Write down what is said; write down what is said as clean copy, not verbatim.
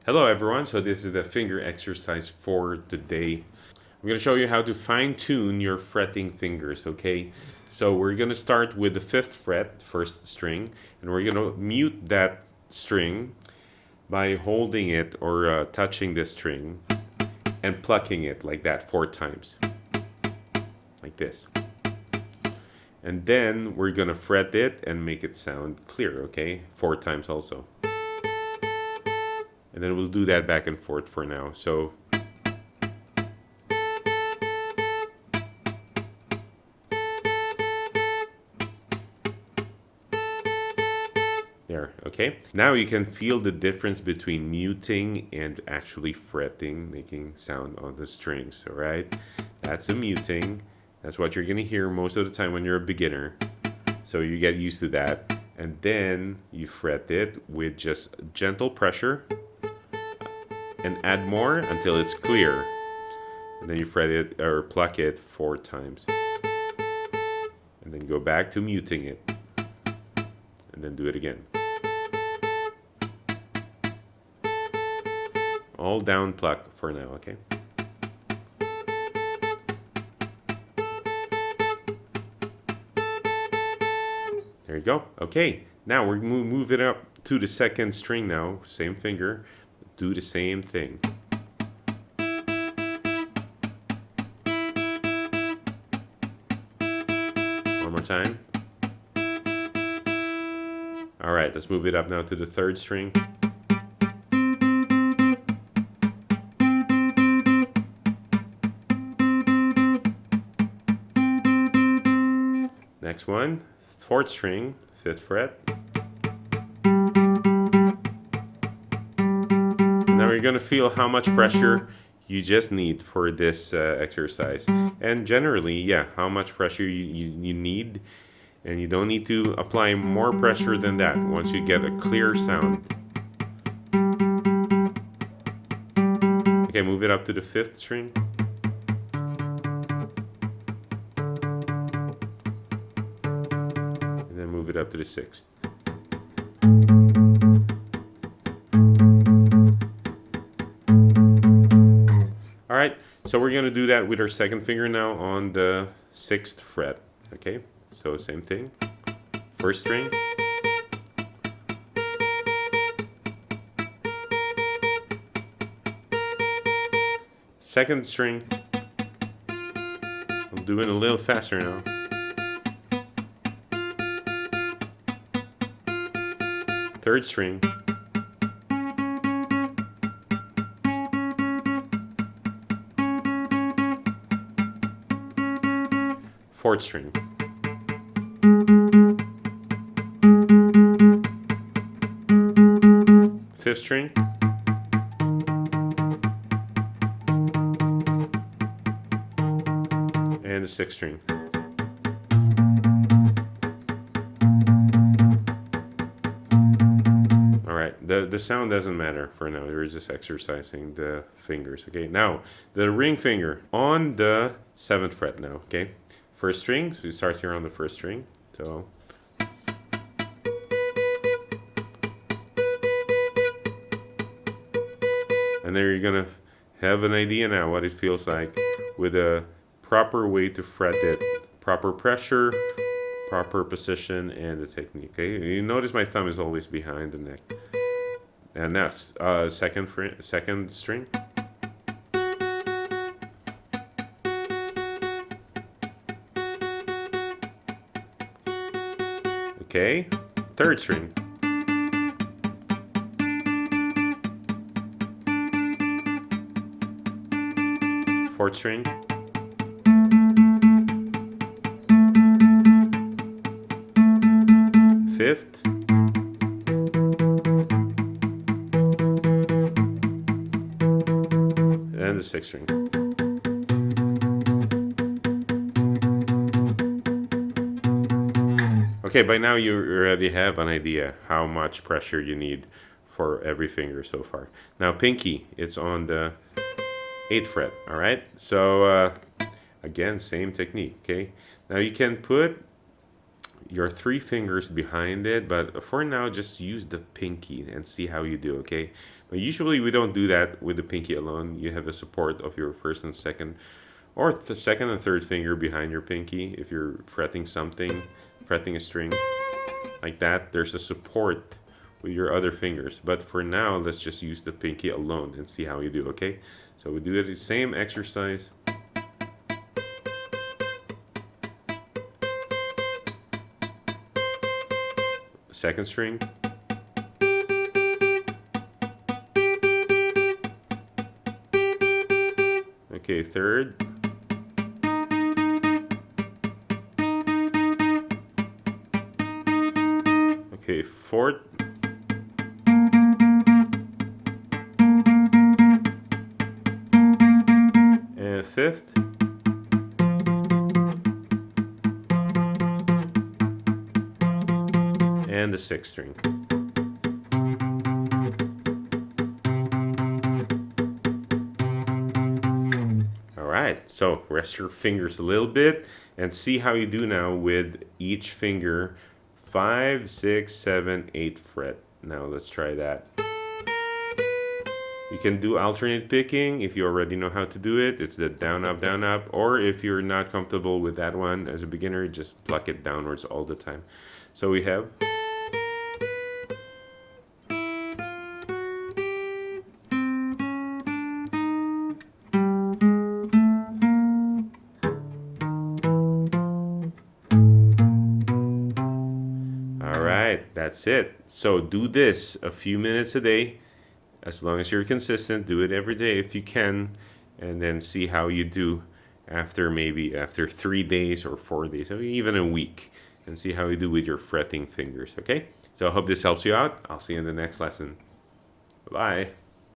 Hello everyone, so this is the finger exercise for today. I'm going to show you how to fine tune your fretting fingers, okay? So we're going to start with the 5th fret, first string, and we're going to mute that string by holding it or touching the string and plucking it like that 4 times, like this. And then we're going to fret it and make it sound clear, okay? 4 times also. And then we'll do that back and forth for now. So there, okay? Now you can feel the difference between muting and actually fretting, making sound on the strings, all right? That's a muting. That's what you're gonna hear most of the time when you're a beginner. So you get used to that. And then you fret it with just gentle pressure and add more until it's clear. And then you fret it or pluck it 4 times. And then go back to muting it. And then do it again. All down pluck for now, okay? There you go. Okay, now we're move it up to the 2nd string now. Same finger. Do the same thing. One more time. All right, let's move it up now to the 3rd string. Next one, 4th string, 5th fret. And now you're going to feel how much pressure you just need for this exercise. And generally, yeah, how much pressure you need. And you don't need to apply more pressure than that once you get a clear sound. Okay, move it up to the 5th string. And then move it up to the 6th. All right, so we're going to do that with our 2nd finger now on the 6th fret. Okay, so same thing. 1st string. 2nd string. I'm doing a little faster now. 3rd string. 4th string. 5th string. And the 6th string. All right, the sound doesn't matter for now. We're just exercising the fingers, okay? Now, the ring finger on the 7th fret now, okay? 1st string, so we start here on the 1st string. So and then you're gonna have an idea now what it feels like with a proper way to fret it, proper pressure, proper position, and the technique. Okay, you notice my thumb is always behind the neck. And that's 2nd string. Okay, 3rd string. 4th string. 5th. And the 6th string. Okay, by now you already have an idea how much pressure you need for every finger so far. Now pinky, it's on the 8th fret, all right? So again, same technique, okay? Now you can put your 3 fingers behind it, but for now just use the pinky and see how you do, okay? Usually we don't do that with the pinky alone. You have the support of your first and second, or the second and third finger behind your pinky. If you're fretting something, fretting a string like that, there's a support with your other fingers. But for now, let's just use the pinky alone and see how you do, okay? So we do the same exercise. Second string. Okay, third. Okay, fourth. And fifth. And the sixth string. Alright, so rest your fingers a little bit and see how you do now with each finger. 5, 6, 7, 8 fret. Now let's try that. You can do alternate picking if you already know how to do it. It's the down, up, or if you're not comfortable with that one as a beginner, just pluck it downwards all the time. So we have that's it. So do this a few minutes a day. As long as you're consistent, do it every day if you can, and then see how you do after 3 days or 4 days, or even a week, and see how you do with your fretting fingers, okay? So I hope this helps you out. I'll see you in the next lesson. Bye.